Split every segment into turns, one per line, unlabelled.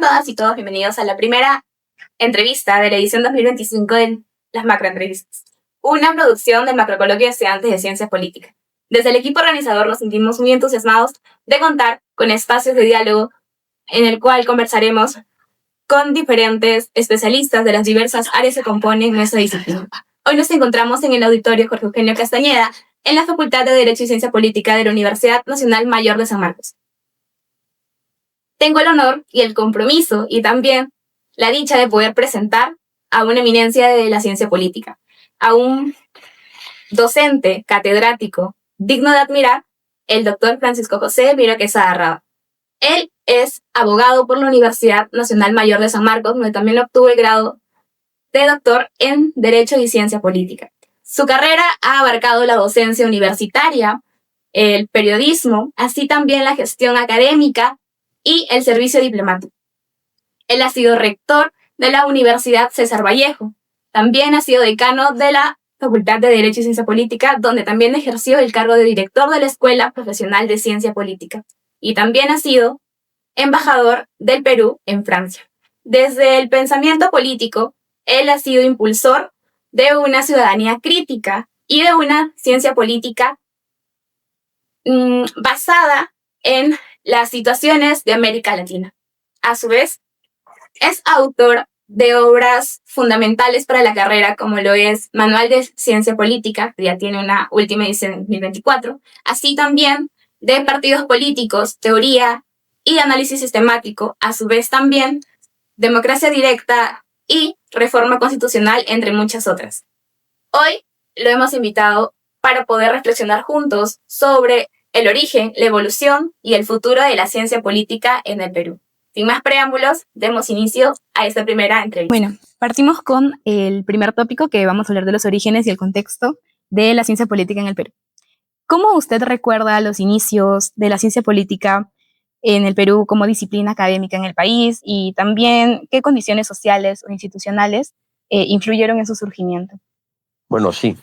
todas y todos bienvenidos a la primera entrevista de la edición 2025 de las macroentrevistas, una producción del Macrocoloquio de Estudiantes de Ciencias Políticas. Desde el equipo organizador nos sentimos muy entusiasmados de contar con espacios de diálogo en el cual conversaremos con diferentes especialistas de las diversas áreas que componen nuestra disciplina. Hoy nos encontramos en el auditorio Jorge Eugenio Castañeda, en la Facultad de Derecho y Ciencia Política de la Universidad Nacional Mayor de San Marcos. Tengo el honor y el compromiso y también la dicha de poder presentar a una eminencia de la ciencia política, a un docente catedrático digno de admirar, el doctor Francisco José Miro Quesada Raba. Él es abogado por la Universidad Nacional Mayor de San Marcos, donde también obtuvo el grado de doctor en Derecho y Ciencia Política. Su carrera ha abarcado la docencia universitaria, el periodismo, así también la gestión académica y el servicio diplomático. Él ha sido rector de la Universidad César Vallejo. También ha sido decano de la Facultad de Derecho y Ciencia Política, donde también ejerció el cargo de director de la Escuela Profesional de Ciencia Política. Y también ha sido embajador del Perú en Francia. Desde el pensamiento político, él ha sido impulsor de una ciudadanía crítica y de una ciencia política basada en las situaciones de América Latina. A su vez, es autor de obras fundamentales para la carrera, como lo es Manual de Ciencia Política, que ya tiene una última edición en 2024, así también de partidos políticos, teoría y análisis sistemático, a su vez también democracia directa y reforma constitucional, entre muchas otras. Hoy lo hemos invitado para poder reflexionar juntos sobre el origen, la evolución y el futuro de la ciencia política en el Perú. Sin más preámbulos, demos inicio a esta primera entrevista.
Bueno, partimos con el primer tópico, que vamos a hablar de los orígenes y el contexto de la ciencia política en el Perú. ¿Cómo usted recuerda los inicios de la ciencia política en el Perú como disciplina académica en el país, y también qué condiciones sociales o institucionales influyeron en su surgimiento?
Bueno, sí.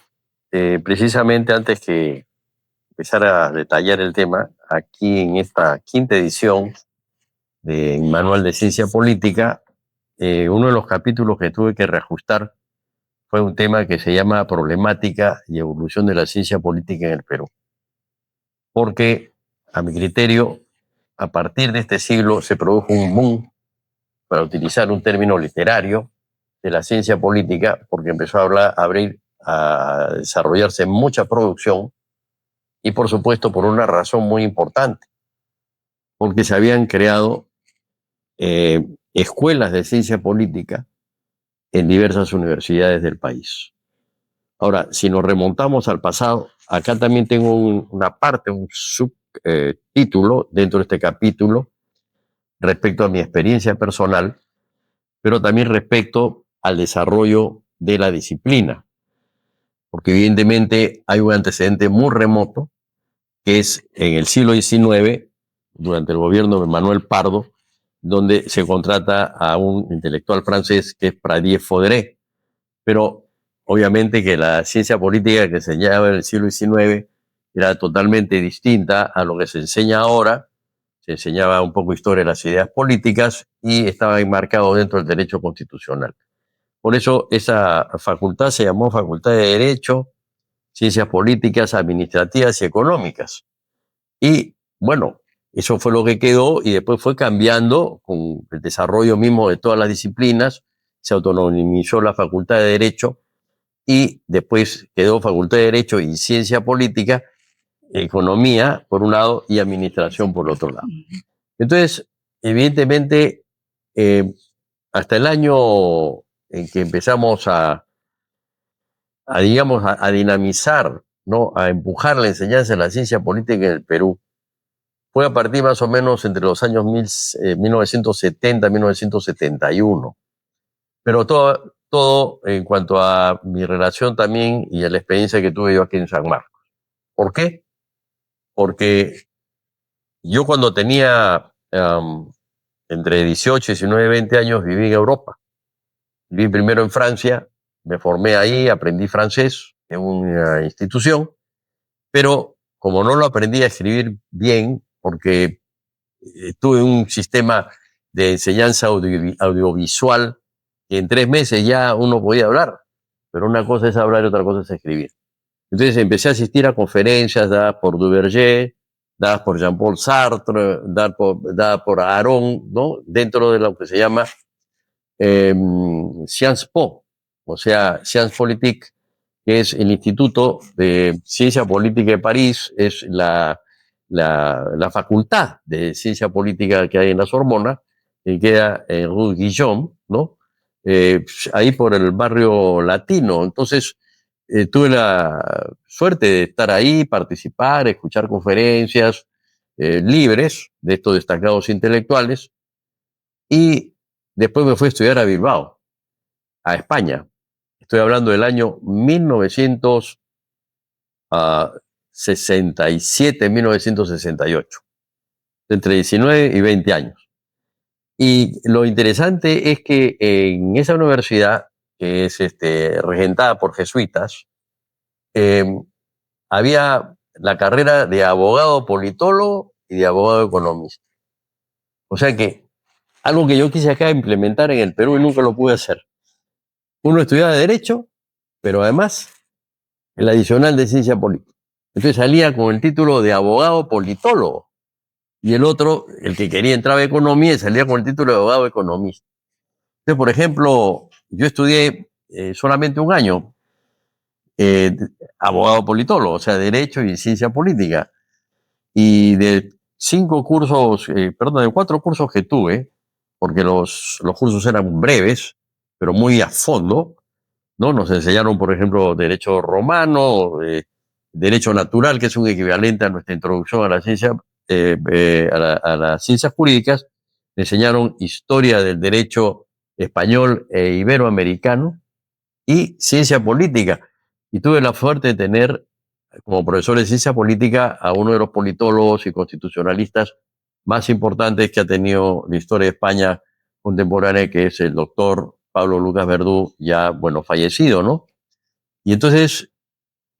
Precisamente antes que empezar a detallar el tema, aquí en esta quinta edición de Manual de Ciencia Política, uno de los capítulos que tuve que reajustar fue un tema que se llama Problemática y Evolución de la Ciencia Política en el Perú. Porque, a mi criterio, a partir de este siglo se produjo un boom, para utilizar un término literario, de la ciencia política, porque empezó a desarrollarse mucha producción, y por supuesto por una razón muy importante, porque se habían creado escuelas de ciencia política en diversas universidades del país. Ahora, si nos remontamos al pasado, acá también tengo una parte, un subtítulo dentro de este capítulo respecto a mi experiencia personal, pero también respecto al desarrollo de la disciplina, porque evidentemente hay un antecedente muy remoto, que es en el siglo XIX, durante el gobierno de Manuel Pardo, donde se contrata a un intelectual francés que es Pradier Foderet. Pero obviamente que la ciencia política que se enseñaba en el siglo XIX era totalmente distinta a lo que se enseña ahora. Se enseñaba un poco historia de las ideas políticas y estaba enmarcado dentro del derecho constitucional. Por eso esa facultad se llamó Facultad de Derecho, Ciencias Políticas, Administrativas y Económicas. Y bueno, eso fue lo que quedó, y después fue cambiando con el desarrollo mismo de todas las disciplinas. Se autonomizó la Facultad de Derecho y después quedó Facultad de Derecho y Ciencia Política, Economía por un lado y Administración por otro lado. Entonces, evidentemente, hasta el año en que empezamos a dinamizar, ¿no?, a empujar la enseñanza de la ciencia política en el Perú, fue a partir más o menos entre los años 1970 y 1971. Pero todo en cuanto a mi relación también y a la experiencia que tuve yo aquí en San Marcos. ¿Por qué? Porque yo cuando tenía entre 18, 19 y 20 años viví en Europa. Viví primero en Francia, me formé ahí, aprendí francés en una institución, pero como no lo aprendí a escribir bien, porque tuve un sistema de enseñanza audiovisual, que en 3 meses ya uno podía hablar, pero una cosa es hablar y otra cosa es escribir. Entonces empecé a asistir a conferencias dadas por Duverger, dadas por Jean-Paul Sartre, dadas por Aron, ¿no? Dentro de lo que se llama Sciences Po, o sea, Sciences Politique, que es el Instituto de Ciencia Política de París, es la facultad de ciencia política que hay en la Sorbona, que queda en Rue Guillaume, ¿no? Ahí por el barrio latino. Entonces, tuve la suerte de estar ahí, participar, escuchar conferencias libres de estos destacados intelectuales, y después me fui a estudiar a Bilbao, a España. Estoy hablando del año 1967, 1968, entre 19 y 20 años. Y lo interesante es que en esa universidad, que es regentada por jesuitas, había la carrera de abogado politólogo y de abogado economista. O sea que algo que yo quise acá implementar en el Perú y nunca lo pude hacer. Uno estudiaba Derecho, pero además el adicional de Ciencia Política. Entonces salía con el título de abogado politólogo. Y el otro, el que quería entrar a Economía, salía con el título de abogado economista. Entonces, por ejemplo, yo estudié solamente un año abogado politólogo, o sea, Derecho y Ciencia Política. Y de 4 cursos que tuve, porque los cursos eran breves, pero muy a fondo, ¿no? Nos enseñaron, por ejemplo, Derecho Romano, Derecho Natural, que es un equivalente a nuestra introducción a la ciencia, a las ciencias jurídicas. Me enseñaron Historia del Derecho Español e Iberoamericano y Ciencia Política. Y tuve la suerte de tener como profesor de Ciencia Política a uno de los politólogos y constitucionalistas más importantes que ha tenido la historia de España contemporánea, que es el doctor Pablo Lucas Verdú, ya, bueno, fallecido, ¿no? Y entonces,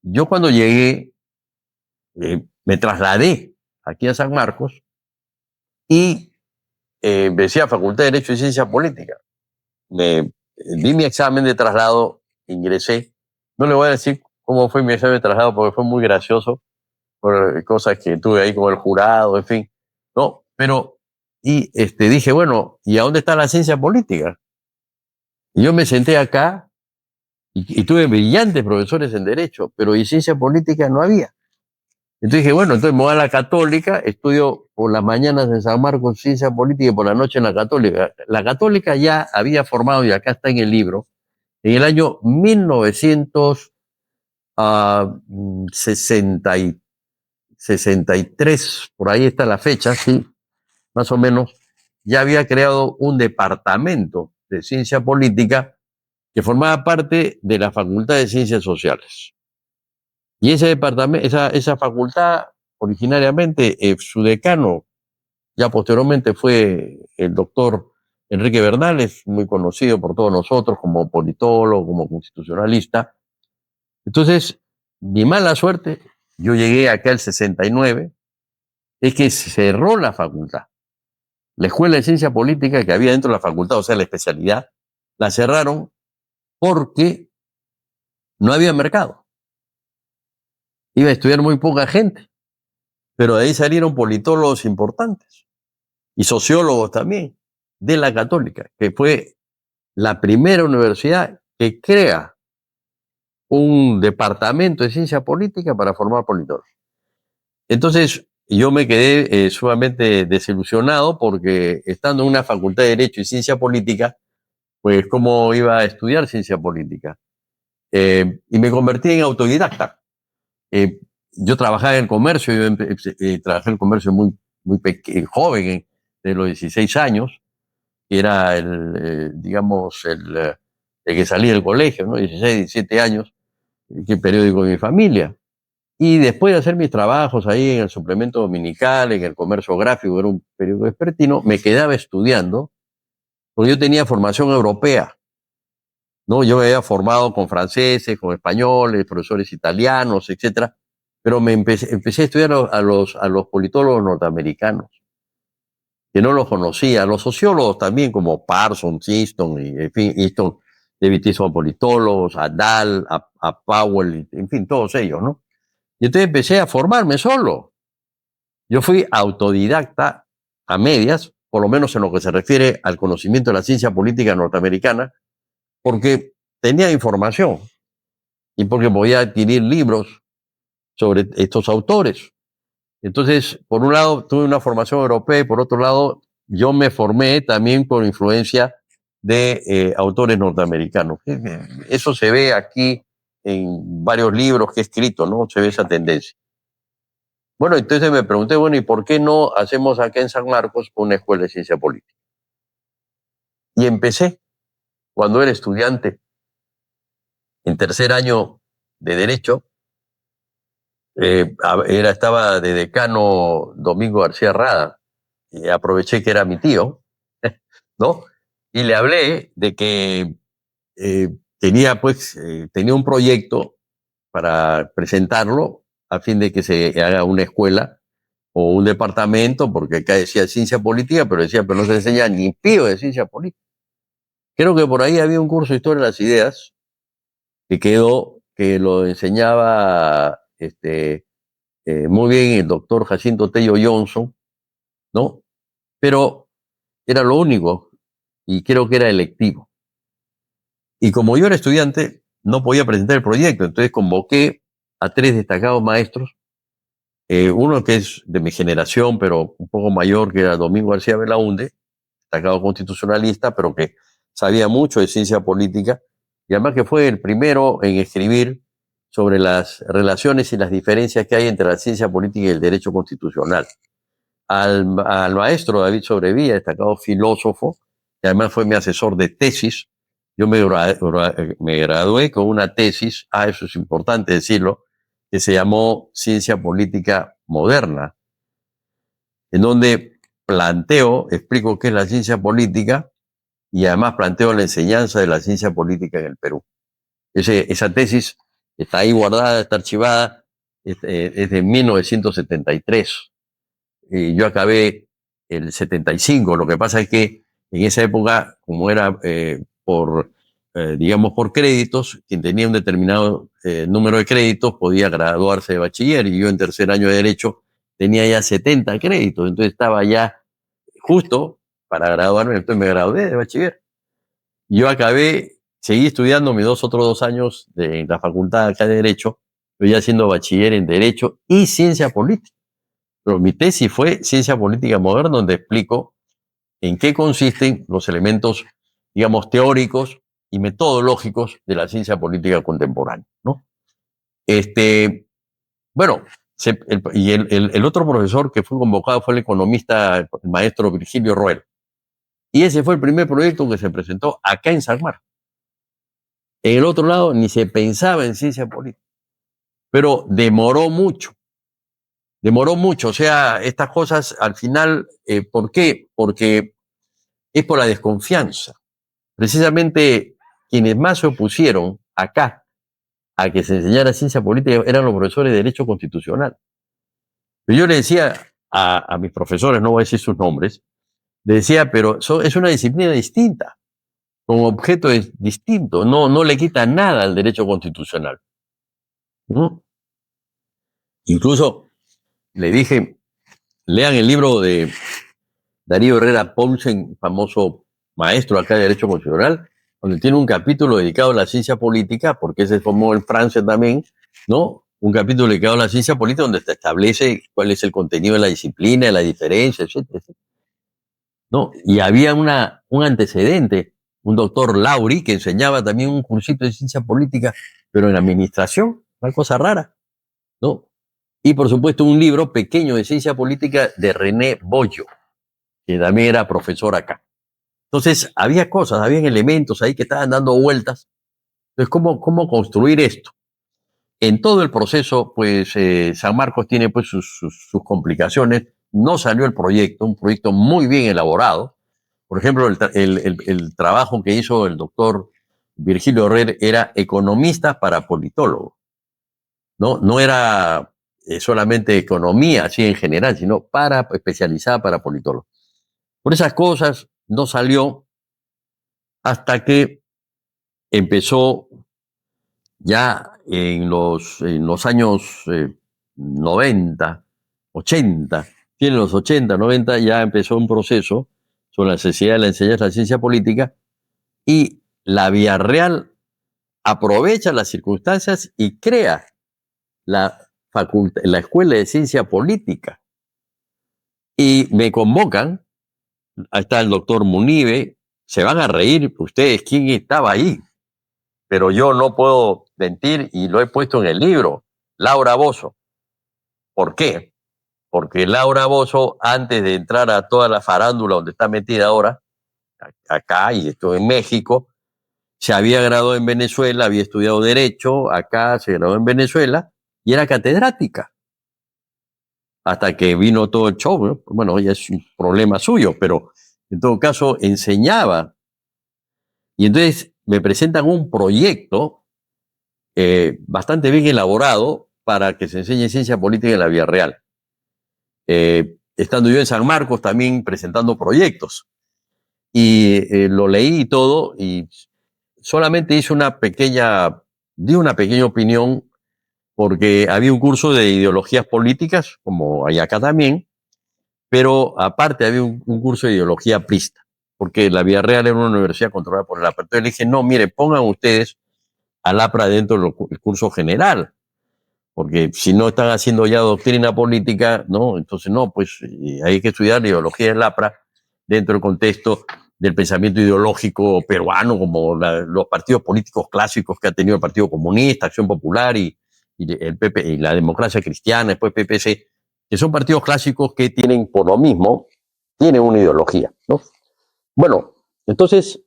yo cuando llegué, me trasladé aquí a San Marcos y empecé a Facultad de Derecho y Ciencia Política. Di mi examen de traslado, ingresé. No le voy a decir cómo fue mi examen de traslado porque fue muy gracioso, por cosas que tuve ahí con el jurado, en fin. No, pero, y dije, bueno, ¿y a dónde está la ciencia política? Y yo me senté acá y tuve brillantes profesores en Derecho, pero y ciencia política no había. Entonces dije, bueno, entonces me voy a la Católica, estudio por las mañanas en San Marcos Ciencia Política y por la noche en la Católica. La Católica ya había formado, y acá está en el libro, en el año 1963, por ahí está la fecha, sí, más o menos, ya había creado un departamento de ciencia política que formaba parte de la Facultad de Ciencias Sociales. Y ese departamento, esa facultad, originariamente, su decano, ya posteriormente fue el doctor Enrique Bernales, muy conocido por todos nosotros como politólogo, como constitucionalista. Entonces, mi mala suerte, yo llegué acá el 69, es que se cerró la facultad. La Escuela de Ciencia Política que había dentro de la facultad, o sea, la especialidad, la cerraron porque no había mercado. Iba a estudiar muy poca gente, pero de ahí salieron politólogos importantes y sociólogos también de la Católica, que fue la primera universidad que crea un departamento de ciencia política para formar politólogos. Entonces, yo me quedé sumamente desilusionado porque estando en una facultad de Derecho y Ciencia Política, pues cómo iba a estudiar ciencia política. Y me convertí en autodidacta. Yo trabajaba en el comercio, yo trabajé en el comercio muy joven, de los 16 años, que era digamos, el que salía del colegio, ¿no? 16, 17 años, que el periódico de mi familia. Y después de hacer mis trabajos ahí en el suplemento dominical, en el comercio gráfico, era un periódico vespertino, me quedaba estudiando, porque yo tenía formación europea, ¿no? Yo me había formado con franceses, con españoles, profesores italianos, etcétera, pero empecé a estudiar a los politólogos norteamericanos. que no los conocía. Los sociólogos también, como Parsons, Easton, y, en fin, Easton, David Easton, politólogos, a Dahl, a Powell, en fin, todos ellos, ¿no? Y entonces empecé a formarme solo. Yo fui autodidacta a medias, por lo menos en lo que se refiere al conocimiento de la ciencia política norteamericana, porque tenía información y porque podía adquirir libros sobre estos autores. Entonces, por un lado, tuve una formación europea y por otro lado, yo me formé también por influencia de autores norteamericanos. Eso se ve aquí en varios libros que he escrito, ¿no? Se ve esa tendencia. Bueno, entonces me pregunté, bueno, ¿y por qué no hacemos acá en San Marcos una escuela de ciencia política? Y empecé cuando era estudiante en tercer año de Derecho. Estaba de decano Domingo García Rada, y aproveché que era mi tío, ¿no? Y le hablé de que tenía un proyecto para presentarlo a fin de que se haga una escuela o un departamento, porque acá decía ciencia política, pero decía, pero no se enseña ni pío de ciencia política. Creo que por ahí había un curso de historia de las ideas que lo enseñaba muy bien el doctor Jacinto Tello Johnson, ¿no? Pero era lo único y creo que era electivo. Y como yo era estudiante, no podía presentar el proyecto, entonces convoqué a 3 destacados maestros, uno que es de mi generación, pero un poco mayor, que era Domingo García Belaúnde, destacado constitucionalista, pero que sabía mucho de ciencia política, y además que fue el primero en escribir sobre las relaciones y las diferencias que hay entre la ciencia política y el derecho constitucional. Al maestro David Sobrevilla, destacado filósofo, que además fue mi asesor de tesis. Yo me gradué con una tesis, eso es importante decirlo, que se llamó Ciencia Política Moderna, en donde explico qué es la ciencia política y además planteo la enseñanza de la ciencia política en el Perú. Esa tesis está ahí guardada, está archivada, es de 1973. Yo acabé el 75. Lo que pasa es que en esa época, como era digamos, por créditos, quien tenía un determinado número de créditos podía graduarse de bachiller, y yo en tercer año de Derecho tenía ya 70 créditos, entonces estaba ya justo para graduarme, entonces me gradué de bachiller. Yo seguí estudiando mis otros 2 años de la facultad acá de Derecho, pero ya siendo bachiller en Derecho y Ciencia Política. Pero mi tesis fue Ciencia Política Moderna, donde explico en qué consisten los elementos, digamos, teóricos y metodológicos de la ciencia política contemporánea, ¿no? Bueno, el otro profesor que fue convocado fue el economista, el maestro Virgilio Roel. Y ese fue el primer proyecto que se presentó acá en San Marcos. En el otro lado ni se pensaba en ciencia política, pero demoró mucho, o sea, estas cosas al final, ¿por qué? Porque es por la desconfianza. Precisamente quienes más se opusieron acá a que se enseñara ciencia política eran los profesores de Derecho Constitucional. Pero yo le decía a mis profesores, no voy a decir sus nombres, le decía, pero es una disciplina distinta, con objeto distinto, no le quita nada al derecho constitucional. ¿No? Incluso le dije, lean el libro de Darío Herrera Paulsen, famoso maestro acá de Derecho Constitucional, donde tiene un capítulo dedicado a la ciencia política, porque se formó en Francia también, ¿no? Un capítulo dedicado a la ciencia política donde se establece cuál es el contenido de la disciplina, de la diferencia, etcétera, ¿no? Y había un antecedente, un doctor Lauri, que enseñaba también un cursito de ciencia política, pero en administración, una cosa rara, ¿no? Y por supuesto un libro pequeño de ciencia política de René Bollo, que también era profesor acá. Entonces, había elementos ahí que estaban dando vueltas. Entonces, ¿cómo construir esto? En todo el proceso, pues, San Marcos tiene pues sus complicaciones. No salió el proyecto, un proyecto muy bien elaborado. Por ejemplo, el trabajo que hizo el doctor Virgilio Herrera era economista para politólogo. No era solamente economía, así en general, sino especializada para politólogo. Por esas cosas no salió hasta que empezó ya en los años 90, 80, en los 80, 90 ya empezó un proceso sobre la necesidad de la enseñanza de la ciencia política y la Villarreal aprovecha las circunstancias y crea la Escuela de Ciencia Política. Y me convocan, ahí está el doctor Munive, se van a reír ustedes quién estaba ahí, pero yo no puedo mentir y lo he puesto en el libro, Laura Bozzo. ¿Por qué? Porque Laura Bozzo, antes de entrar a toda la farándula donde está metida ahora, acá y esto en México, se había graduado en Venezuela, había estudiado Derecho, acá se graduó en Venezuela y era catedrática. Hasta que vino todo el show, ¿no? Bueno, ya es un problema suyo, pero en todo caso enseñaba. Y entonces me presentan un proyecto bastante bien elaborado para que se enseñe ciencia política en la Villarreal. Estando yo en San Marcos también presentando proyectos. Y lo leí y todo, y solamente hice di una pequeña opinión, porque había un curso de ideologías políticas, como hay acá también, pero aparte había un curso de ideología aprista, porque la Villarreal era una universidad controlada por el APRA. Entonces le dije, no, mire, pongan ustedes al APRA dentro del curso general, porque si no están haciendo ya doctrina política, ¿no? Entonces no, pues hay que estudiar la ideología del APRA dentro del contexto del pensamiento ideológico peruano, como los partidos políticos clásicos que ha tenido el Partido Comunista, Acción Popular y el PP, y la Democracia Cristiana, después PPC, que son partidos clásicos que tienen, por lo mismo, tienen una ideología, ¿no? Bueno, entonces,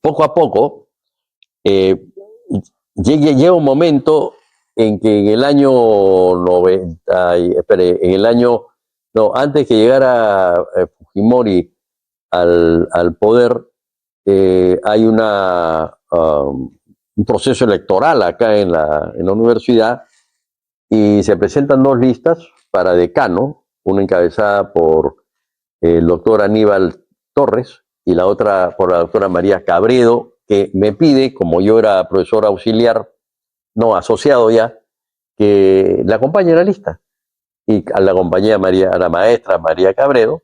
poco a poco, llega un momento en que en el año 90, antes que llegara Fujimori al poder, hay un proceso electoral acá en la universidad y se presentan dos listas para decano, una encabezada por el doctor Aníbal Torres y la otra por la doctora María Cabredo, que me pide, como yo era profesor auxiliar, no asociado ya, que la acompañe en la lista. Y a la compañía a la maestra María Cabredo,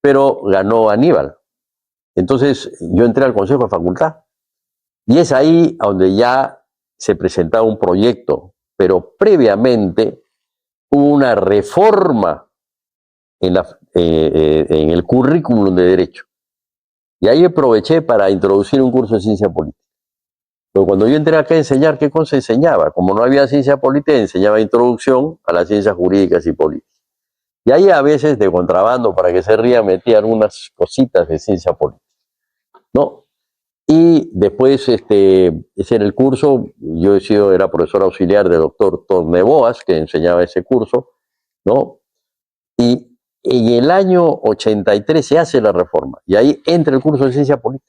pero ganó Aníbal. Entonces yo entré al Consejo de Facultad y es ahí donde ya se presentaba un proyecto, pero previamente hubo una reforma en el currículum de Derecho. Y ahí aproveché para introducir un curso de ciencia política. Pero cuando yo entré acá a enseñar, ¿qué cosa enseñaba? Como no había ciencia política, enseñaba introducción a las ciencias jurídicas y políticas. Y ahí a veces, de contrabando, para que se ría, metía algunas cositas de ciencia política, ¿no? Y después, ese era el curso, era profesor auxiliar del doctor Torneboas, que enseñaba ese curso, ¿no? Y en el año 83 se hace la reforma, y ahí entra el curso de ciencia política.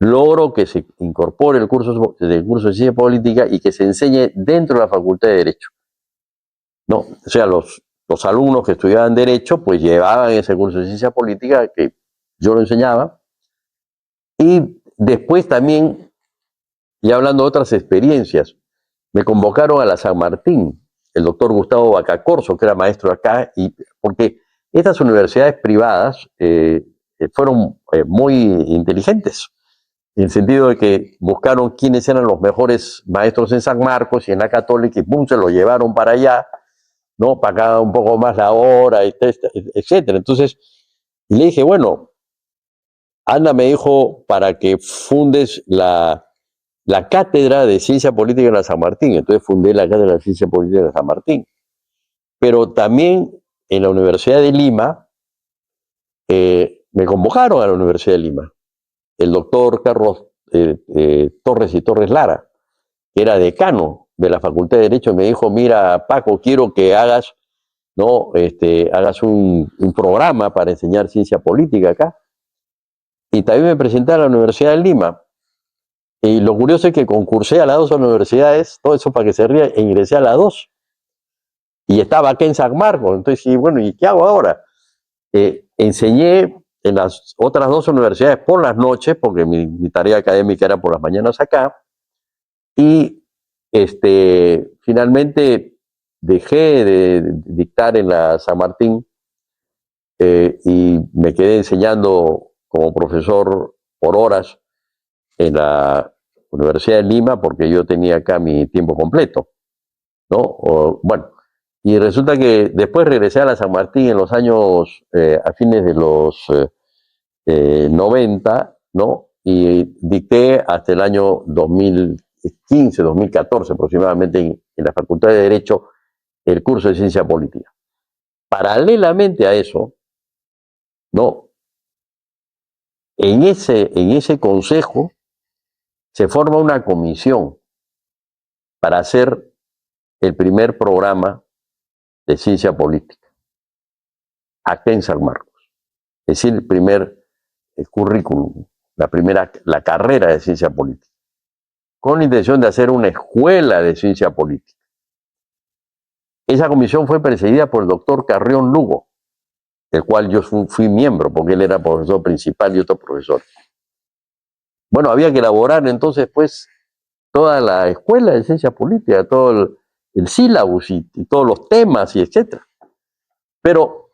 Logro que se incorpore el curso de ciencia política y que se enseñe dentro de la Facultad de Derecho, ¿no? O sea, los alumnos que estudiaban Derecho, pues llevaban ese curso de ciencia política que yo lo enseñaba. Y después también, ya hablando de otras experiencias, me convocaron a la San Martín, el doctor Gustavo Bacacorso, que era maestro acá, porque estas universidades privadas fueron muy inteligentes, en el sentido de que buscaron quiénes eran los mejores maestros en San Marcos y en la Católica, y pum, se lo llevaron para allá, ¿no? Pagaban un poco más la hora, etcétera. Entonces, le dije, bueno, anda, me dijo, para que fundes la cátedra de Ciencia Política en la San Martín. Entonces fundé la cátedra de Ciencia Política en la San Martín. Pero también en la Universidad de Lima, me convocaron a la Universidad de Lima. El doctor Carlos Torres y Torres Lara, que era decano de la Facultad de Derecho, me dijo, mira, Paco, quiero que hagas, ¿no? Hagas un programa para enseñar ciencia política acá. Y también me presenté a la Universidad de Lima. Y lo curioso es que concursé a las dos universidades, todo eso para que se ría, e ingresé a las dos. Y estaba acá en San Marcos. Entonces, bueno, ¿y qué hago ahora? enseñé en las otras dos universidades por las noches, porque mi tarea académica era por las mañanas acá, y finalmente dejé de dictar en la San Martín y me quedé enseñando como profesor por horas en la Universidad de Lima, porque yo tenía acá mi tiempo completo, ¿no? Bueno, y resulta que después regresé a la San Martín en los años, a fines de los 90, ¿no? Y dicté hasta el año 2015, 2014 aproximadamente en la Facultad de Derecho el curso de Ciencia Política. Paralelamente a eso, ¿no? En ese consejo se forma una comisión para hacer el primer programa de ciencia política acá en San Marcos. Es decir, el primer currículum, la carrera de ciencia política, con la intención de hacer una escuela de ciencia política. Esa comisión fue presidida por el doctor Carrión Lugo, del cual yo fui miembro, porque él era profesor principal y otro profesor. Bueno, había que elaborar entonces, pues, toda la escuela de ciencia política, todo el sílabus y todos los temas y etcétera. Pero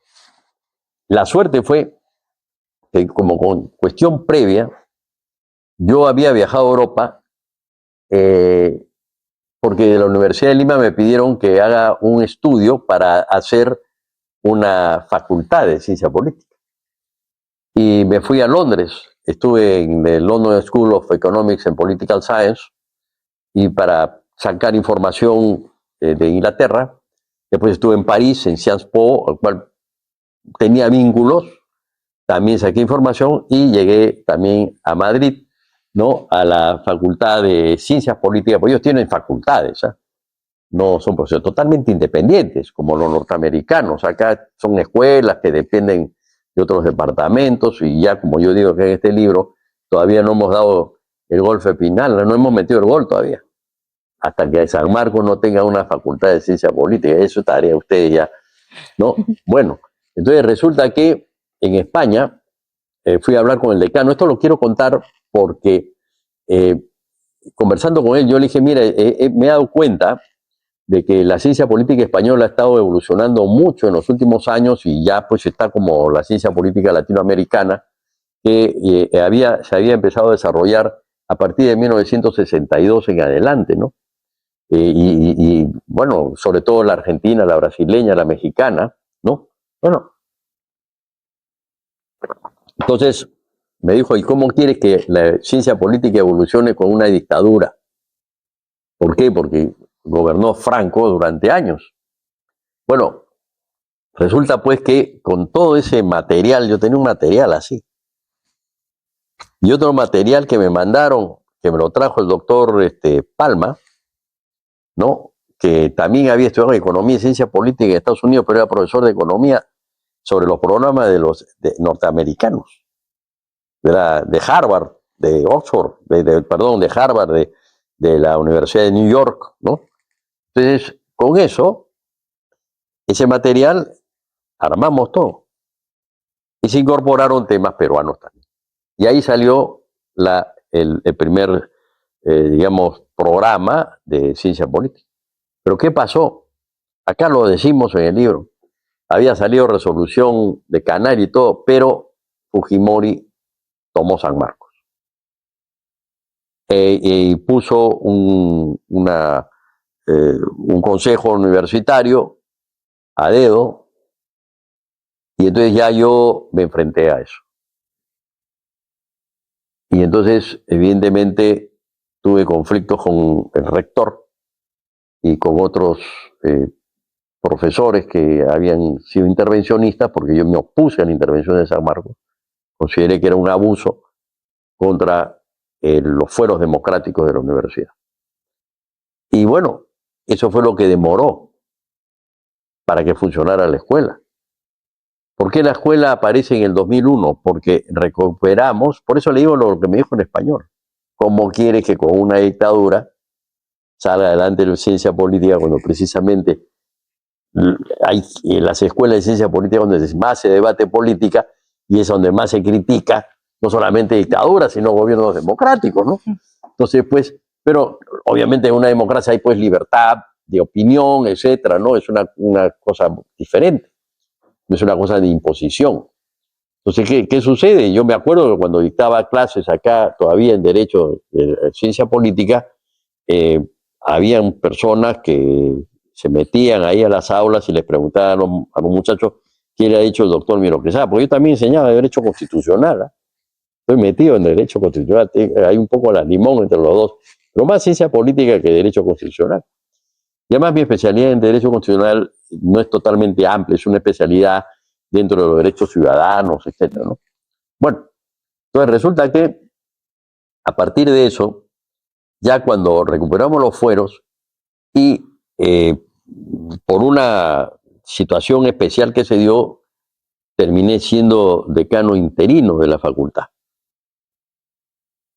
la suerte fue que, como con cuestión previa, yo había viajado a Europa porque de la Universidad de Lima me pidieron que haga un estudio para hacer una facultad de ciencia política. Y me fui a Londres, estuve en el London School of Economics and Political Science, y para sacar información de Inglaterra. Después estuve en París, en Sciences Po, al cual tenía vínculos, también saqué información y llegué también a Madrid, ¿no? A la Facultad de Ciencias Políticas, porque ellos tienen facultades, ¿eh? No son profesores totalmente independientes, como los norteamericanos. Acá son escuelas que dependen de otros departamentos y ya, como yo digo que en este libro, todavía no hemos dado el golpe final, no hemos metido el gol todavía. Hasta que San Marcos no tenga una facultad de ciencia política, eso es tarea de ustedes ya, ¿no? Bueno, entonces resulta que en España fui a hablar con el decano. Esto lo quiero contar porque conversando con él, yo le dije, mira, me he dado cuenta de que la ciencia política española ha estado evolucionando mucho en los últimos años y ya pues está como la ciencia política latinoamericana que se había empezado a desarrollar a partir de 1962 en adelante, ¿no? Bueno, sobre todo la argentina, la brasileña, la mexicana, ¿no? Bueno, entonces me dijo, ¿y cómo quieres que la ciencia política evolucione con una dictadura? ¿Por qué? Porque gobernó Franco durante años. Bueno, resulta pues que con todo ese material, yo tenía un material así, y otro material que me mandaron, que me lo trajo el doctor Palma, ¿no? Que también había estudiado economía y ciencia política en Estados Unidos, pero era profesor de economía sobre los programas de los norteamericanos, de Harvard, de Oxford, perdón, de Harvard, de la Universidad de New York, ¿no? Entonces, con eso, ese material, armamos todo. Y se incorporaron temas peruanos también. Y ahí salió el primer, digamos, programa de ciencia política. Pero ¿qué pasó? Acá lo decimos en el libro. Había salido resolución de Canarias y todo, pero Fujimori tomó San Marcos. Y puso un consejo universitario a dedo, y entonces ya yo me enfrenté a eso. Y entonces, evidentemente, tuve conflictos con el rector y con otros profesores que habían sido intervencionistas, porque yo me opuse a la intervención de San Marcos. Consideré que era un abuso contra los fueros democráticos de la universidad. Y bueno, eso fue lo que demoró para que funcionara la escuela. ¿Por qué la escuela aparece en el 2001? Porque recuperamos, por eso le digo lo que me dijo en español, ¿cómo quiere que con una dictadura salga adelante la ciencia política cuando precisamente hay en las escuelas de ciencia política donde más se debate política y es donde más se critica, no solamente dictaduras, sino gobiernos democráticos, ¿no? Entonces, pues, pero obviamente en una democracia hay pues libertad de opinión, etcétera, ¿no? Es una cosa diferente, no es una cosa de imposición. Entonces, ¿qué sucede? Yo me acuerdo que cuando dictaba clases acá, todavía en Derecho de Ciencia Política, habían personas que se metían ahí a las aulas y les preguntaban a los muchachos qué le ha dicho el doctor Miro Quesada, porque yo también enseñaba Derecho Constitucional, ¿eh? Estoy metido en Derecho Constitucional, hay un poco la limón entre los dos, pero más Ciencia Política que Derecho Constitucional. Y además mi especialidad en Derecho Constitucional no es totalmente amplia, es una especialidad dentro de los derechos ciudadanos, etcétera, ¿no? Bueno, entonces resulta que a partir de eso, ya cuando recuperamos los fueros y por una situación especial que se dio, terminé siendo decano interino de la facultad,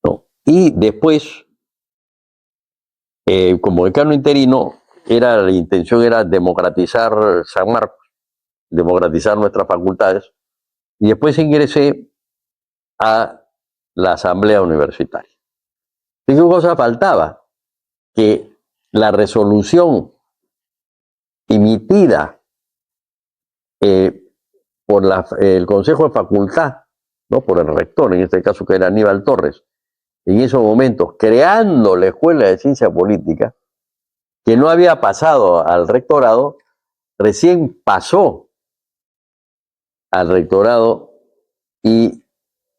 ¿no? Y después, como decano interino, la intención era democratizar San Marcos, democratizar nuestras facultades, y después ingresé a la asamblea universitaria. ¿Y qué cosa faltaba? Que la resolución emitida por el Consejo de Facultad, ¿no? Por el rector, en este caso que era Aníbal Torres, en esos momentos, creando la Escuela de Ciencia Política, que no había pasado al rectorado, recién pasó al rectorado y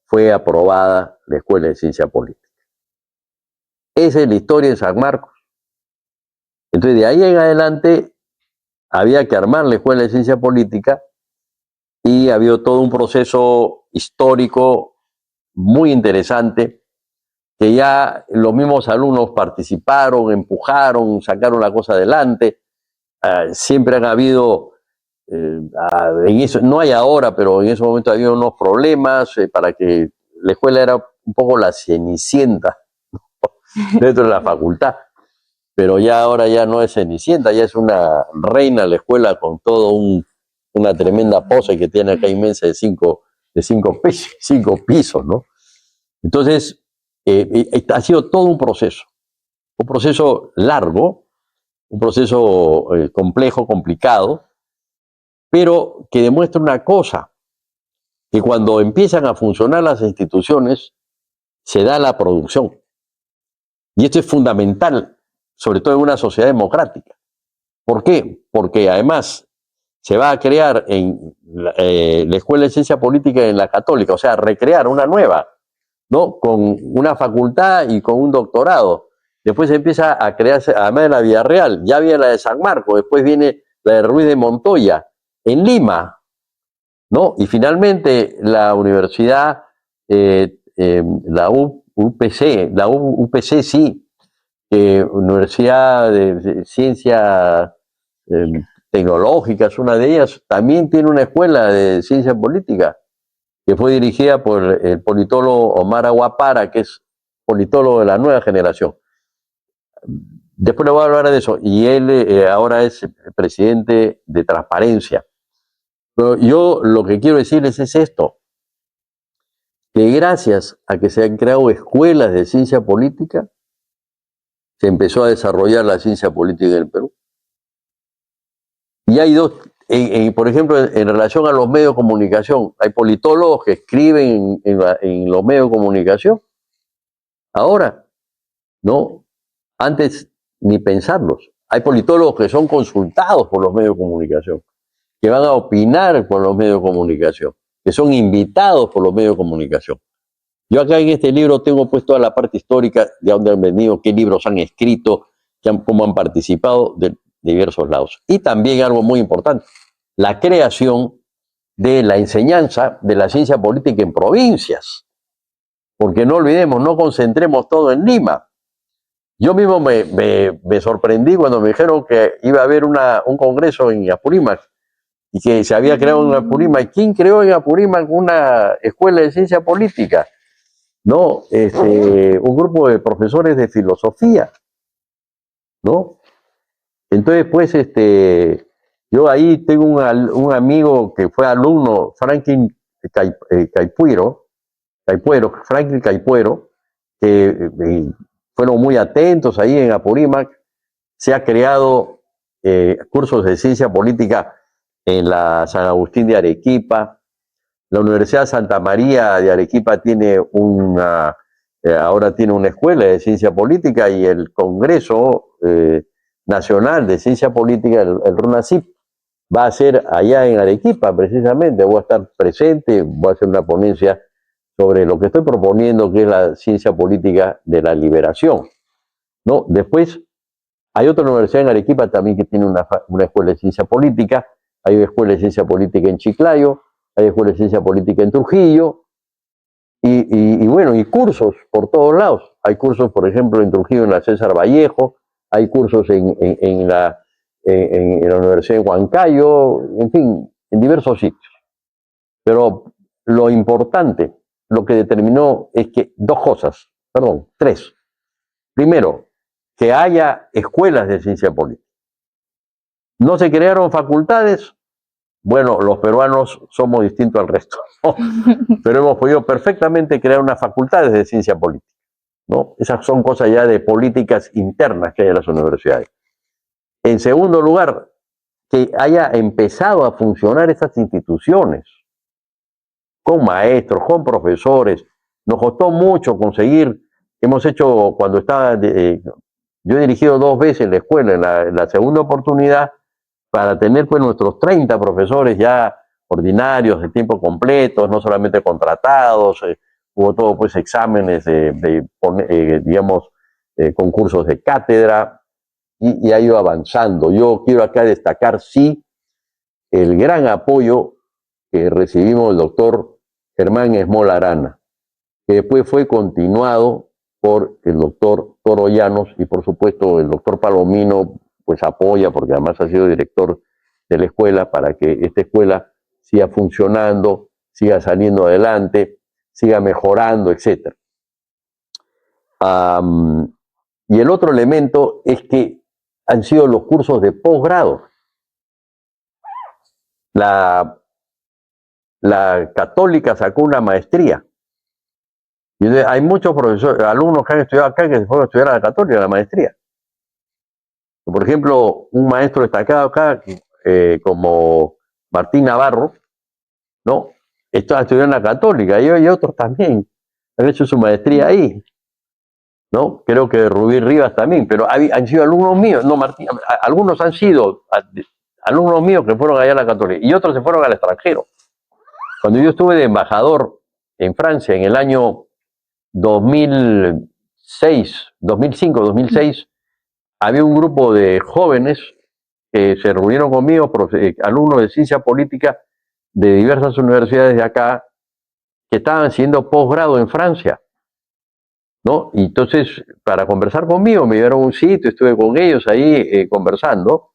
fue aprobada la Escuela de Ciencia Política. Esa es la historia de San Marcos. Entonces, de ahí en adelante, había que armar la Escuela de Ciencia Política y había todo un proceso histórico muy interesante que ya los mismos alumnos participaron, empujaron, sacaron la cosa adelante. Siempre han habido, en eso, no hay ahora, pero en ese momento había unos problemas para que la escuela era un poco la cenicienta dentro de la facultad. Pero ya ahora ya no es cenicienta, ya es una reina la escuela con todo una tremenda pose que tiene acá inmensa de cinco pisos, ¿no? Entonces, ha sido todo un proceso largo, un proceso complejo, complicado, pero que demuestra una cosa, que cuando empiezan a funcionar las instituciones, se da la producción. Y esto es fundamental, sobre todo en una sociedad democrática. ¿Por qué? Porque además se va a crear en la Escuela de Ciencia Política en la Católica, o sea, recrear una nueva, ¿no? Con una facultad y con un doctorado. Después se empieza a crearse, además de la Villarreal, ya viene la de San Marcos, después viene la de Ruiz de Montoya, en Lima, ¿no? Y finalmente la universidad, la UPC, sí, Universidad de Ciencias Tecnológicas, una de ellas, también tiene una escuela de ciencia política que fue dirigida por el politólogo Omar Aguapara, que es politólogo de la nueva generación. Después le voy a hablar de eso. Y él ahora es presidente de Transparencia. Pero yo lo que quiero decirles es esto, que gracias a que se han creado escuelas de ciencia política, se empezó a desarrollar la ciencia política en el Perú. Y hay dos, por ejemplo, en relación a los medios de comunicación, hay politólogos que escriben en los medios de comunicación. Ahora, ¿no? Antes ni pensarlos. Hay politólogos que son consultados por los medios de comunicación, que van a opinar por los medios de comunicación, que son invitados por los medios de comunicación. Yo acá en este libro tengo pues toda la parte histórica de dónde han venido, qué libros han escrito, cómo han participado de diversos lados. Y también algo muy importante, la creación de la enseñanza de la ciencia política en provincias. Porque no olvidemos, no concentremos todo en Lima. Yo mismo me sorprendí cuando me dijeron que iba a haber un congreso en Apurímac y que se había creado en Apurímac. ¿Quién creó en Apurímac una escuela de ciencia política? No, un grupo de profesores de filosofía, ¿no? Entonces, pues, Yo ahí tengo un amigo que fue alumno, Franklin Caipuero, Franklin Caipuero, que fueron muy atentos ahí en Apurímac. Se ha creado cursos de ciencia política en la San Agustín de Arequipa. La Universidad Santa María de Arequipa tiene ahora tiene una escuela de ciencia política, y el Congreso Nacional de Ciencia Política, el RUNACIP, va a ser allá en Arequipa precisamente. Voy a estar presente, voy a hacer una ponencia sobre lo que estoy proponiendo, que es la ciencia política de la liberación, ¿no? Después hay otra universidad en Arequipa también que tiene una escuela de ciencia política. Hay una escuela de ciencia política en Chiclayo, hay escuela de ciencia política en Trujillo, y bueno, y cursos por todos lados. Hay cursos, por ejemplo, en Trujillo, en la César Vallejo, hay cursos en la Universidad de Huancayo, en fin, en diversos sitios. Pero lo importante, lo que determinó es que tres. Primero, que haya escuelas de ciencia política. No se crearon facultades. Bueno, los peruanos somos distintos al resto, ¿no? Pero hemos podido perfectamente crear unas facultades de ciencia política, ¿no? Esas son cosas ya de políticas internas que hay en las universidades. En segundo lugar, que haya empezado a funcionar estas instituciones, con maestros, con profesores. Nos costó mucho conseguir. Hemos hecho, cuando estaba, yo he dirigido 2 veces la escuela, en la segunda oportunidad, para tener pues nuestros 30 profesores ya ordinarios, de tiempo completo, no solamente contratados. Hubo todo pues exámenes digamos, concursos de cátedra, y ha ido avanzando. Yo quiero acá destacar, sí, el gran apoyo que recibimos del doctor Germán Esmola Arana, que después fue continuado por el doctor Toro Llanos, y por supuesto el doctor Palomino pues apoya, porque además ha sido director de la escuela, para que esta escuela siga funcionando, siga saliendo adelante, siga mejorando, etc. Y el otro elemento es que han sido los cursos de posgrado. La Católica sacó una maestría. Y hay muchos profesores, alumnos que han estudiado acá, que se fueron a estudiar a la Católica, la maestría. Por ejemplo, un maestro destacado acá, como Martín Navarro, ¿no? Está estudiando en la Católica, y otros también han hecho su maestría ahí, ¿no? Creo que Rubí Rivas también, pero han sido alumnos míos, no, Martín, algunos han sido alumnos míos que fueron allá a la Católica, y otros se fueron al extranjero. Cuando yo estuve de embajador en Francia en el año 2005-2006, había un grupo de jóvenes que se reunieron conmigo, alumnos de ciencia política de diversas universidades de acá, que estaban haciendo posgrado en Francia, ¿no? Y entonces, para conversar conmigo, me llevaron a un sitio, estuve con ellos ahí conversando.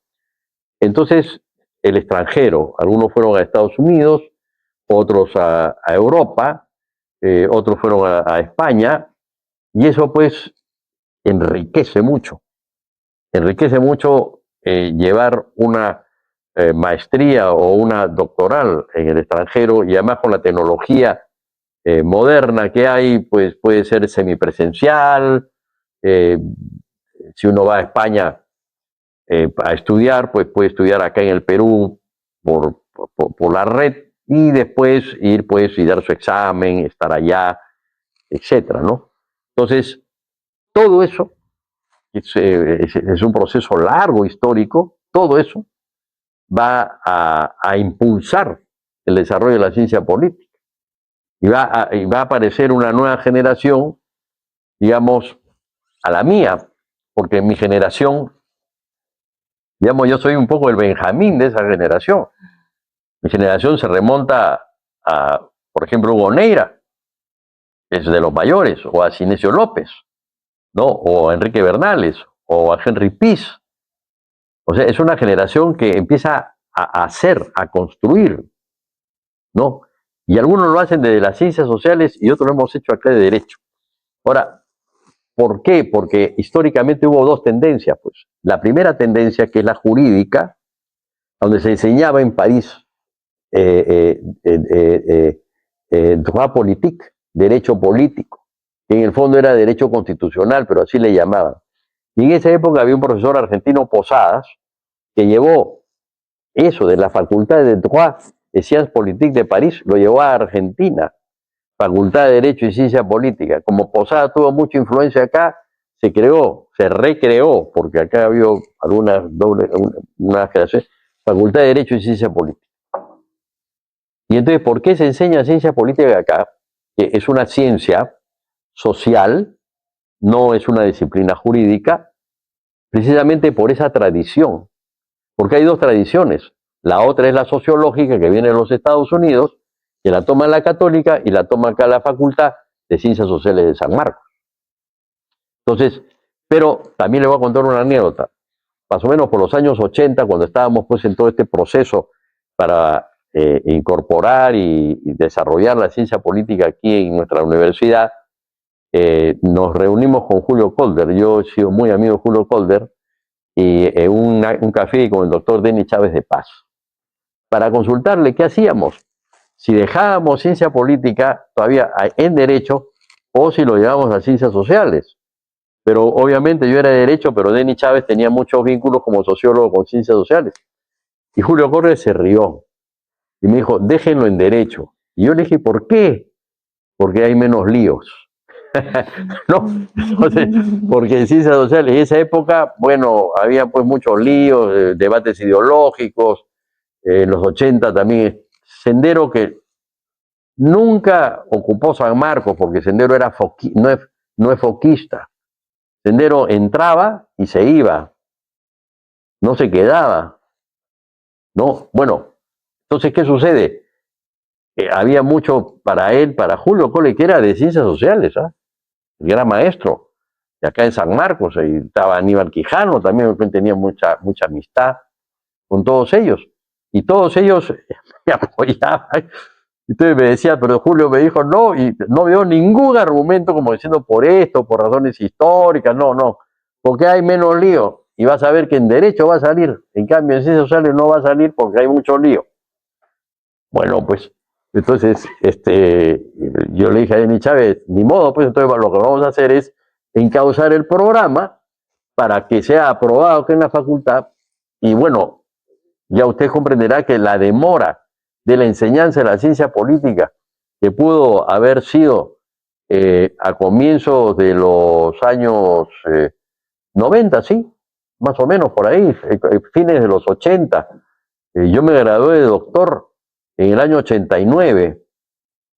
Entonces, el extranjero, algunos fueron a Estados Unidos, otros a Europa, otros fueron a España, y eso pues enriquece mucho llevar una maestría o una doctoral en el extranjero, y además con la tecnología moderna que hay, pues puede ser semipresencial. Si uno va a España a estudiar, pues puede estudiar acá en el Perú por la red, y después ir pues y dar su examen, estar allá, etcétera, ¿no? Entonces, todo eso es un proceso largo, histórico. Todo eso va a impulsar el desarrollo de la ciencia política, y va a aparecer una nueva generación, digamos, a la mía, porque mi generación, digamos, yo soy un poco el Benjamín de esa generación. Mi generación se remonta a, por ejemplo, Hugo Neira, que es de los mayores, o a Cinesio López, ¿no? O a Enrique Bernales, o a Henry Piz. O sea, es una generación que empieza a hacer, a construir, ¿no? Y algunos lo hacen desde las ciencias sociales, y otros lo hemos hecho acá de derecho. Ahora, ¿por qué? Porque históricamente hubo 2 tendencias, pues. La primera tendencia, que es la jurídica, donde se enseñaba en París droit politique, derecho político, que en el fondo era derecho constitucional, pero así le llamaban. Y en esa época había un profesor argentino, Posadas, que llevó eso de la Facultad de Droit et Sciences Politiques de París, lo llevó a Argentina, Facultad de Derecho y Ciencia Política. Como Posadas tuvo mucha influencia acá, se creó, se recreó, porque acá había una creación, Facultad de Derecho y Ciencia Política. Y entonces, ¿por qué se enseña ciencia política acá? Que es una ciencia social, no es una disciplina jurídica, precisamente por esa tradición. Porque hay dos tradiciones. La otra es la sociológica, que viene de los Estados Unidos, que la toma la católica y la toma acá la Facultad de Ciencias Sociales de San Marcos. Entonces, pero también le voy a contar una anécdota. Más o menos por los años 80, cuando estábamos pues en todo este proceso para incorporar y desarrollar la ciencia política aquí en nuestra universidad, nos reunimos con Julio Colder. Yo he sido muy amigo de Julio Colder, y un café con el doctor Denis Chávez de Paz, para consultarle qué hacíamos, si dejábamos ciencia política todavía en derecho o si lo llevábamos a ciencias sociales. Pero obviamente yo era de derecho, pero Denis Chávez tenía muchos vínculos como sociólogo con ciencias sociales. Y Julio Colder se rió y me dijo, déjenlo en derecho. Y yo le dije, ¿por qué? Porque hay menos líos. No, entonces, porque en ciencias sociales en esa época, bueno, había pues muchos líos, debates ideológicos, en los 80 también, Sendero que nunca ocupó San Marcos, porque Sendero era no es foquista. Sendero entraba y se iba, no se quedaba, ¿no? Bueno, entonces, ¿qué sucede? Había mucho para él, para Julio Cole, que era de ciencias sociales, ¿ah? El gran maestro, de acá en San Marcos, y estaba Aníbal Quijano, también tenía mucha amistad con todos ellos, y todos ellos me apoyaban. Entonces me decía, pero Julio me dijo, no, y no veo ningún argumento como diciendo por esto, por razones históricas, no, porque hay menos lío, y vas a ver que en derecho va a salir, en cambio en ciencias sociales no va a salir porque hay mucho lío. Bueno, pues, entonces, yo le dije a Denis Chávez, ni modo, pues entonces lo que vamos a hacer es encauzar el programa para que sea aprobado aquí en la facultad, y bueno, ya usted comprenderá que la demora de la enseñanza de la ciencia política, que pudo haber sido a comienzos de los años 90, sí, más o menos por ahí, fines de los 80. Yo me gradué de doctor en el año 89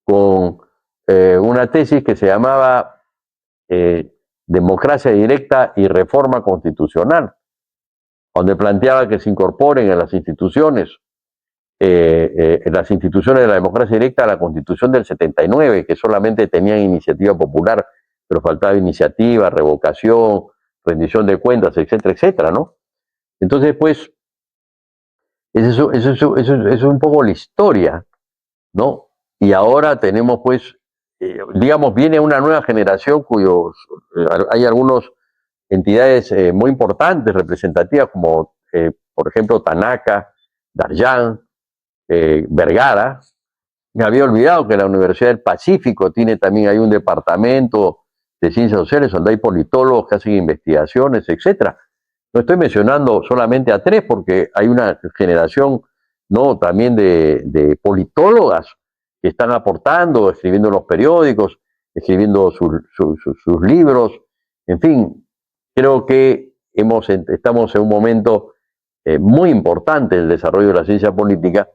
con una tesis que se llamaba Democracia Directa y Reforma Constitucional, donde planteaba que se incorporen en las instituciones de la democracia directa a la Constitución del 79, que solamente tenían iniciativa popular, pero faltaba iniciativa, revocación, rendición de cuentas, etcétera, etcétera, ¿no? Entonces, pues, eso es un poco la historia, ¿no? Y ahora tenemos, pues, digamos, viene una nueva generación cuyos, hay algunas entidades muy importantes, representativas, como, por ejemplo, Tanaka, Darjan, Vergara. Me había olvidado que la Universidad del Pacífico tiene también hay un departamento de ciencias sociales donde hay politólogos que hacen investigaciones, etcétera. No estoy mencionando solamente a tres porque hay una generación, ¿no?, también de politólogas que están aportando, escribiendo en los periódicos, escribiendo sus libros. En fin, creo que estamos en un momento muy importante del desarrollo de la ciencia política,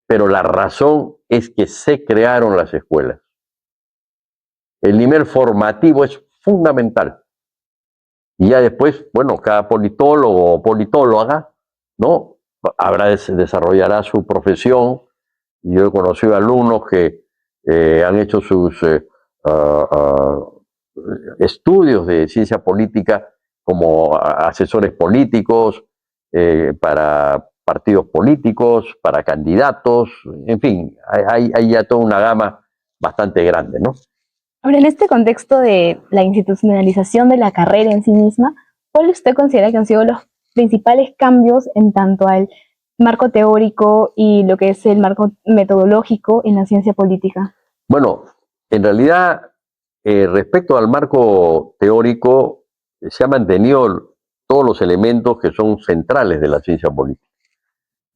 pero la razón es que se crearon las escuelas. El nivel formativo es fundamental. Y ya después, bueno, cada politólogo o politóloga, ¿no?, desarrollará su profesión. Yo he conocido alumnos que han hecho sus estudios de ciencia política como asesores políticos, para partidos políticos, para candidatos, en fin, hay ya toda una gama bastante grande, ¿no?
Ahora, en este contexto de la institucionalización de la carrera en sí misma, ¿cuál usted considera que han sido los principales cambios en tanto al marco teórico y lo que es el marco metodológico en la ciencia política?
Bueno, en realidad, respecto al marco teórico, se han mantenido todos los elementos que son centrales de la ciencia política.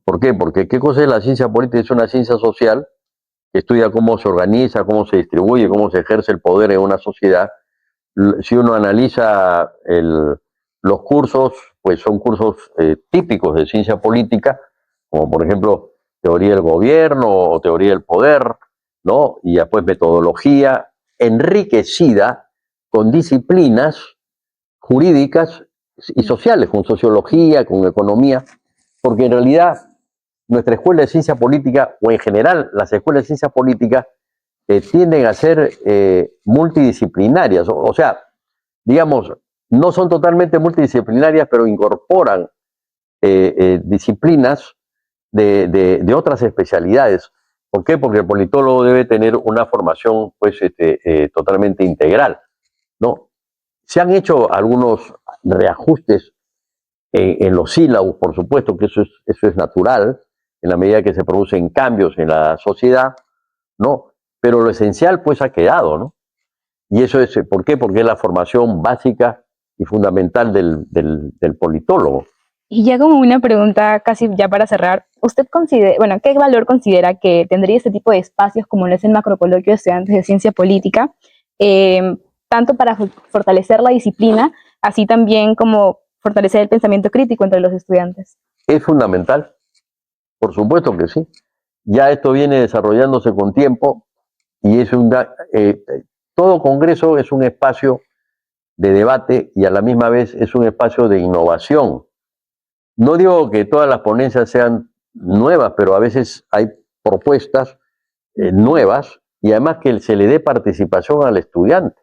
¿Por qué? Porque ¿qué cosa es la ciencia política? Es una ciencia social que estudia cómo se organiza, cómo se distribuye, cómo se ejerce el poder en una sociedad. Si uno analiza los cursos, pues son cursos típicos de ciencia política, como por ejemplo teoría del gobierno o teoría del poder, ¿no? Y después metodología enriquecida con disciplinas jurídicas y sociales, con sociología, con economía, porque en realidad nuestra escuela de ciencia política, o en general las escuelas de ciencia política, tienden a ser multidisciplinarias, o sea, digamos, no son totalmente multidisciplinarias, pero incorporan disciplinas de otras especialidades. ¿Por qué? Porque el politólogo debe tener una formación pues, totalmente integral, ¿no? Se han hecho algunos reajustes en los sílabos, por supuesto que eso es natural, en la medida que se producen cambios en la sociedad, ¿no? Pero lo esencial pues ha quedado, ¿no? Y eso es, ¿por qué? Porque es la formación básica y fundamental del politólogo.
Y ya como una pregunta casi ya para cerrar, ¿usted considera, bueno, qué valor considera que tendría este tipo de espacios como lo es el macrocoloquio de estudiantes de ciencia política, tanto para fortalecer la disciplina, así también como fortalecer el pensamiento crítico entre los estudiantes?
Es fundamental, por supuesto que sí. Ya esto viene desarrollándose con tiempo y es todo congreso es un espacio de debate y a la misma vez es un espacio de innovación. No digo que todas las ponencias sean nuevas, pero a veces hay propuestas nuevas y además que se le dé participación al estudiante,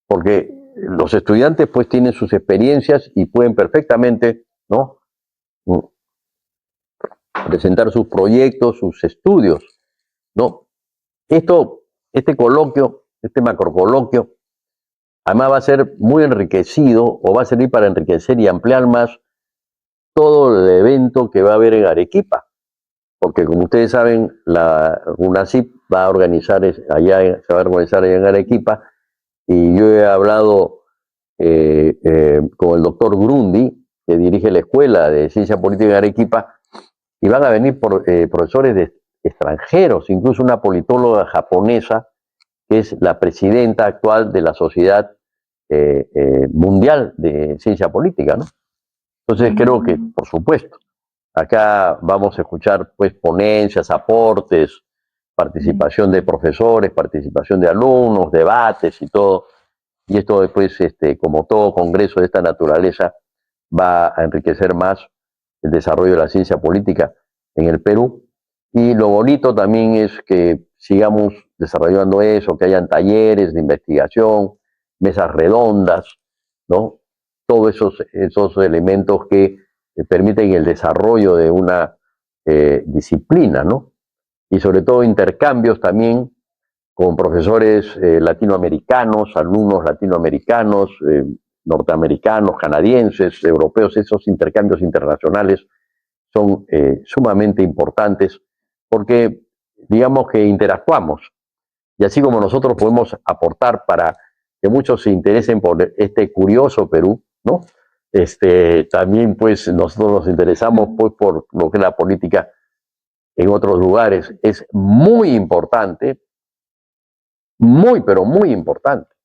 porque los estudiantes pues tienen sus experiencias y pueden perfectamente, ¿no?, presentar sus proyectos, sus estudios, ¿no? Este coloquio, este macrocoloquio, además va a ser muy enriquecido o va a servir para enriquecer y ampliar más todo el evento que va a haber en Arequipa, porque como ustedes saben, la UNACYP va a organizar se va a organizar allá en Arequipa, y yo he hablado con el doctor Grundi, que dirige la Escuela de Ciencia Política en Arequipa, y van a venir profesores extranjeros, incluso una politóloga japonesa, que es la presidenta actual de la Sociedad Mundial de Ciencia Política, ¿no? Entonces creo que, por supuesto, acá vamos a escuchar pues ponencias, aportes, participación de profesores, participación de alumnos, debates y todo. Y esto después, como todo congreso de esta naturaleza, va a enriquecer más el desarrollo de la ciencia política en el Perú. Y lo bonito también es que sigamos desarrollando eso, que hayan talleres de investigación, mesas redondas, ¿no? Todos esos elementos que permiten el desarrollo de una disciplina, ¿no? Y sobre todo intercambios también con profesores latinoamericanos, alumnos latinoamericanos, norteamericanos, canadienses, europeos. Esos intercambios internacionales son sumamente importantes porque digamos que interactuamos y así como nosotros podemos aportar para que muchos se interesen por este curioso Perú, ¿no? También pues nosotros nos interesamos pues por lo que es la política en otros lugares. Es muy importante, muy pero muy importante,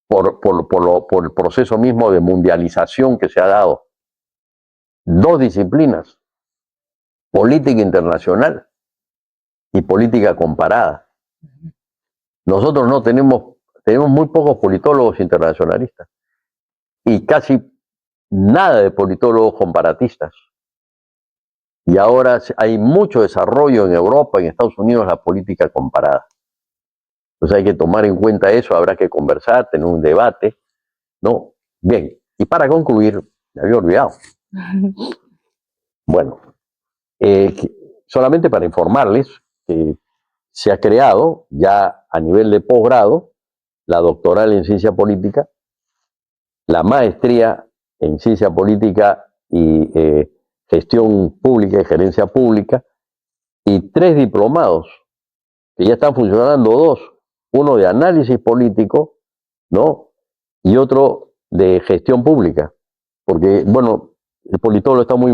por el proceso mismo de mundialización que se ha dado. Dos disciplinas, política internacional y política comparada. Nosotros no tenemos muy pocos politólogos internacionalistas y casi nada de politólogos comparatistas. Y ahora hay mucho desarrollo en Europa, en Estados Unidos, la política comparada. Entonces hay que tomar en cuenta eso, habrá que conversar, tener un debate, ¿no? Bien, y para concluir, me había olvidado. Bueno, solamente para informarles que se ha creado ya a nivel de posgrado la doctoral en ciencia política, la maestría en ciencia política y gestión pública y gerencia pública, y 3 diplomados, que ya están funcionando 2, uno de análisis político, ¿no? Y otro de gestión pública, porque, bueno, el politólogo está muy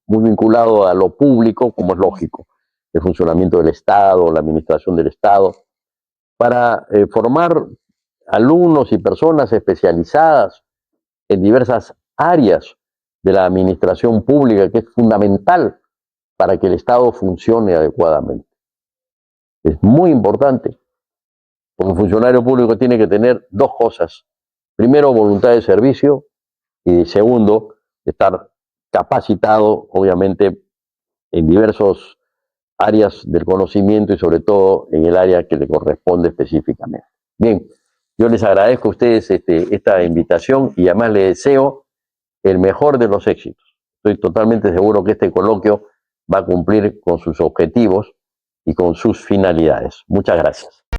vinculado a lo público, como es lógico, el funcionamiento del Estado, la administración del Estado, para formar alumnos y personas especializadas en diversas áreas de la administración pública, que es fundamental para que el Estado funcione adecuadamente. Es muy importante, porque un funcionario público tiene que tener 2 cosas. Primero, voluntad de servicio, y segundo, estar capacitado, obviamente, en diversas áreas del conocimiento y sobre todo en el área que le corresponde específicamente. Bien, yo les agradezco a ustedes esta invitación y además les deseo el mejor de los éxitos. Estoy totalmente seguro que este coloquio va a cumplir con sus objetivos y con sus finalidades. Muchas gracias.